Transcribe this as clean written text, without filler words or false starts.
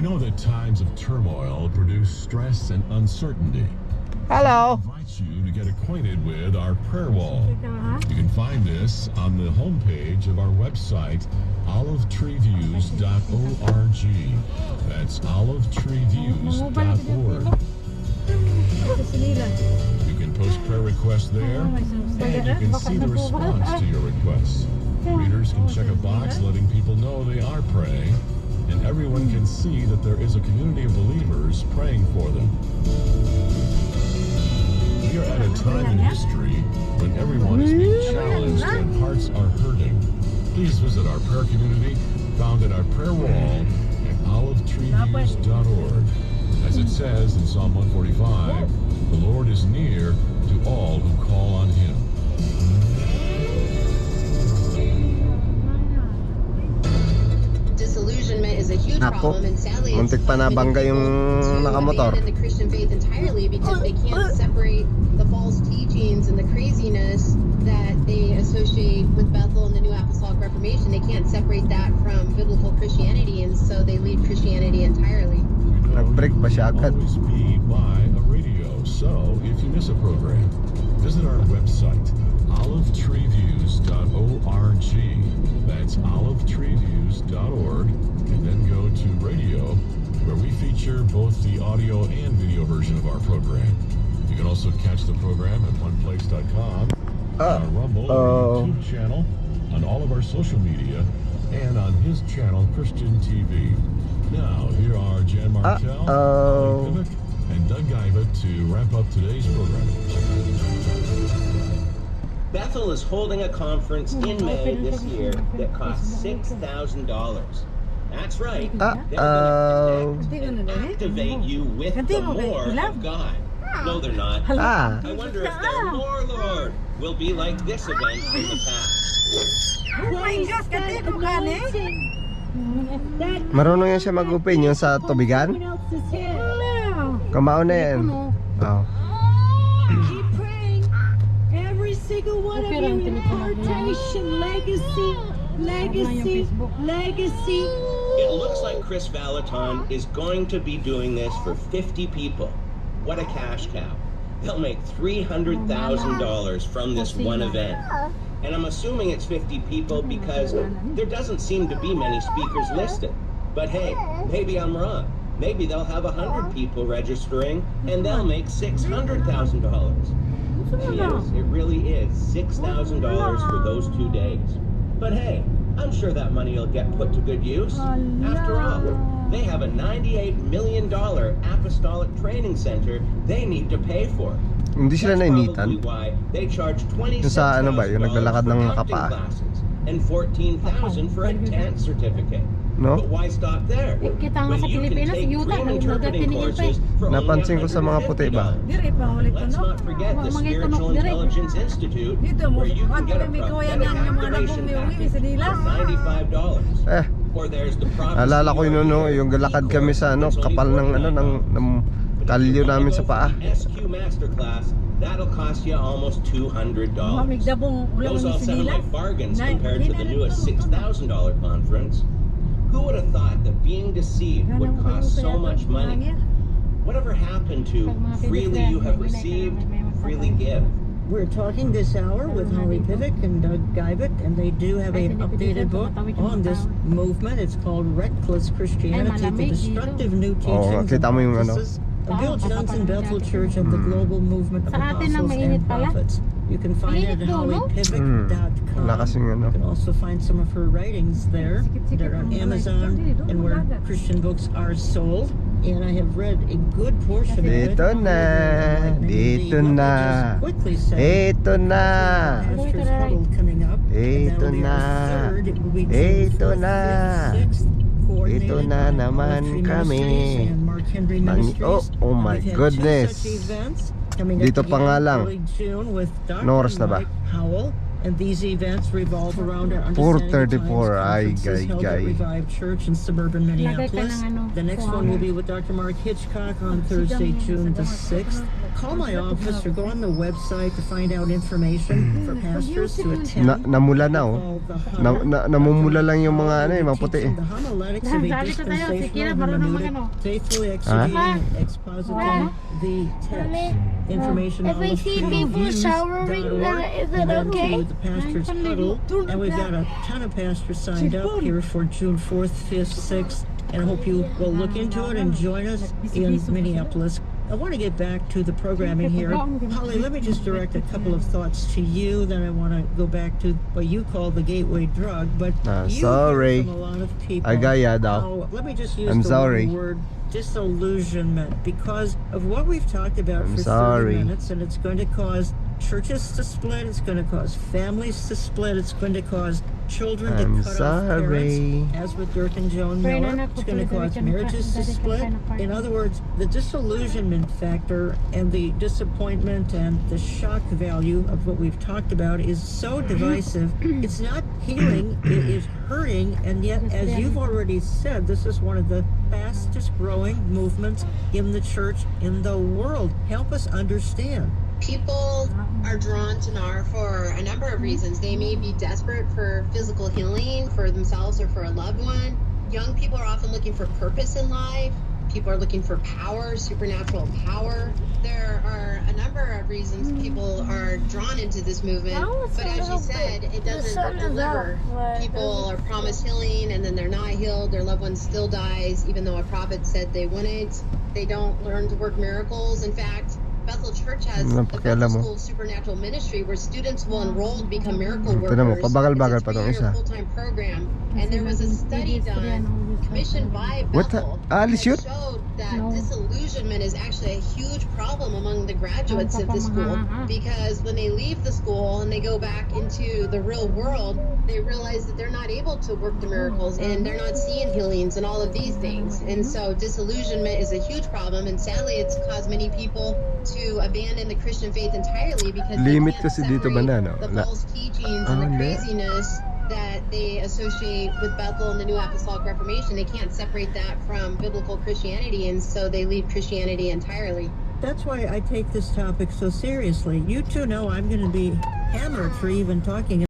know that times of turmoil produce stress and uncertainty. Hello. I invite you to get acquainted with our prayer wall. You can find this on the homepage of our website, olivetreeviews.org. That's olivetreeviews.org. You can post prayer requests there, and you can see the response to your requests. Readers can check a box letting people know they are praying, and everyone can see that there is a community of believers praying for them. We are at a time in history when everyone is being challenged and hearts are hurting. Please visit our prayer community found at our prayer wall at olivetreeviews.org. As it says in Psalm 145, the Lord is near to all who call on Him. Disillusionment is a huge problem, and sadly, Montik pa nabangga yung nakamotor. abandon the Christian faith entirely because they can't separate the false teachings and the craziness that they associate with Bethel and the New Apostolic Reformation. They can't separate that from biblical Christianity, and so they leave Christianity entirely. Nag-break pa siya agad. Always be by a radio, so if you miss a program, visit our website, olivetreeviews.org. That's olivetreeviews.org, and then go to radio, where we feature both the audio and video version of our program. You can also catch the program at oneplace.com, on our Rumble YouTube channel, on all of our social media, and on his channel, Christian TV. Now, here are Jan Martel, Holly Pivot, and Doug Guyvet to wrap up today's program. Bethel is holding a conference in May this year that costs $6,000. That's right. They're going to connect and activate you with the more of God. No, they're not. I wonder if their more Lord will be like this event in the past. Marunong yan siya mag-open yung sa tubigan? Kamao na yan. Keep praying. Every single one of you, impartation, legacy, legacy, legacy. It looks like Chris Valaton is going to be doing this for 50 people. What a cash cow. They'll make $300,000 from this one event. And I'm assuming it's 50 people because there doesn't seem to be many speakers listed. But hey, maybe I'm wrong. Maybe they'll have 100 people registering and they'll make $600,000. Yes, it really is $6,000 for those 2 days. But hey, I'm sure that money will get put to good use. After all, they have a $98 million apostolic training center they need to pay for. Hindi sila nainitan. Yung sa ano ba, yung naglalakad ng nakapaa. And $14,000 for a tent certificate. No? But why stop there? Kita nga sa Pilipinas, yuta, interpreting courses from Napansin ko sa mga puti ba? Let's not forget the Spiritual Intelligence Institute, where you can get a prophetic activation package for $95. Or there's the prophecy. Alala ko yun, no, yung galakad kami sa ano, kapal ng ano, ng kalyo namin sa paa. SQ Masterclass, that'll cost you almost $200. Those all sound like bargains compared to the newest $6,000 conference. Who would have thought that being deceived would cost so much money? Whatever happened to freely you have received, freely give? We're talking this hour with Holly Pivot and Doug Guyvet, and they do have an updated book on this movement. It's called Reckless Christianity, the Destructive New Teachings and Practices of Bill Johnson Bethel Church and the Global Movement of Apostles and Prophets. You can find it at hollypivot.com. You can also find some of her writings there. They're on Amazon and where Christian books are sold. And I have read a good portion of it. Dito na. Dito na. Dito na. Dito na. Dito na. Dito na naman kami. Oh my goodness. Dito pa nga lang. No oras na ba? And these events revolve around our 4:34. Ay, gay. Revived Church in suburban Minneapolis. The next one will be with Dr. Mark Hitchcock on Thursday, June the 6th. call my office or go on the website to find out information for pastors to attend. Namula na oh. Namumula lang yung mga ano eh, maputi eh. The homiletics of a dispensational hermeneutic, faithfully exegeting and expositing the text. Information If I see people showering, is it okay? The pastor's huddle, and we've got a ton of pastors signed up here for June 4th, 5th, 6th, and I hope you will look into it and join us in Minneapolis. I want to get back to the programming here. Holly, let me just direct a couple of thoughts to you. Then I want to go back to what you call the gateway drug. But you sorry. hear from a lot of people. Agaya daw. Let me just use I'm the sorry. word disillusionment because of what we've talked about I'm for sorry. 30 minutes, and it's going to cause churches to split, it's going to cause families to split, it's going to cause children to I'm cut sorry. off parents, as with Dirk and Joan Miller. It's going to cause marriages to split. In other words, the disillusionment factor and the disappointment and the shock value of what we've talked about is so divisive. It's not healing, it is hurting, and yet, as you've already said, this is one of the fastest growing movements in the church in the world. Help us understand. People are drawn to NAR for a number of reasons. They may be desperate for physical healing for themselves or for a loved one. Young people are often looking for purpose in life. People are looking for power, supernatural power. There are a number of reasons people are drawn into this movement. But as you said, it doesn't deliver. People are promised healing and then they're not healed. Their loved one still dies, even though a prophet said they wouldn't. They don't learn to work miracles. In fact, Bethel Church has a Bethel School Supernatural Ministry where students will enroll to become miracle workers. It's a 3-year full-time program. And there was a study done, commissioned by Bethel, that showed that disillusionment is actually a huge problem among the graduates of the school, because when they leave the school and they go back into the real world, they realize that they're not able to work the miracles and they're not seeing healings and all of these things. And so disillusionment is a huge problem, and sadly it's caused many people to abandon the Christian faith entirely because they can't separate the false teachings and the craziness that they associate with Bethel and the New Apostolic Reformation. They can't separate that from biblical Christianity, and so they leave Christianity entirely. That's why I take this topic so seriously. You two know I'm going to be hammered for even talking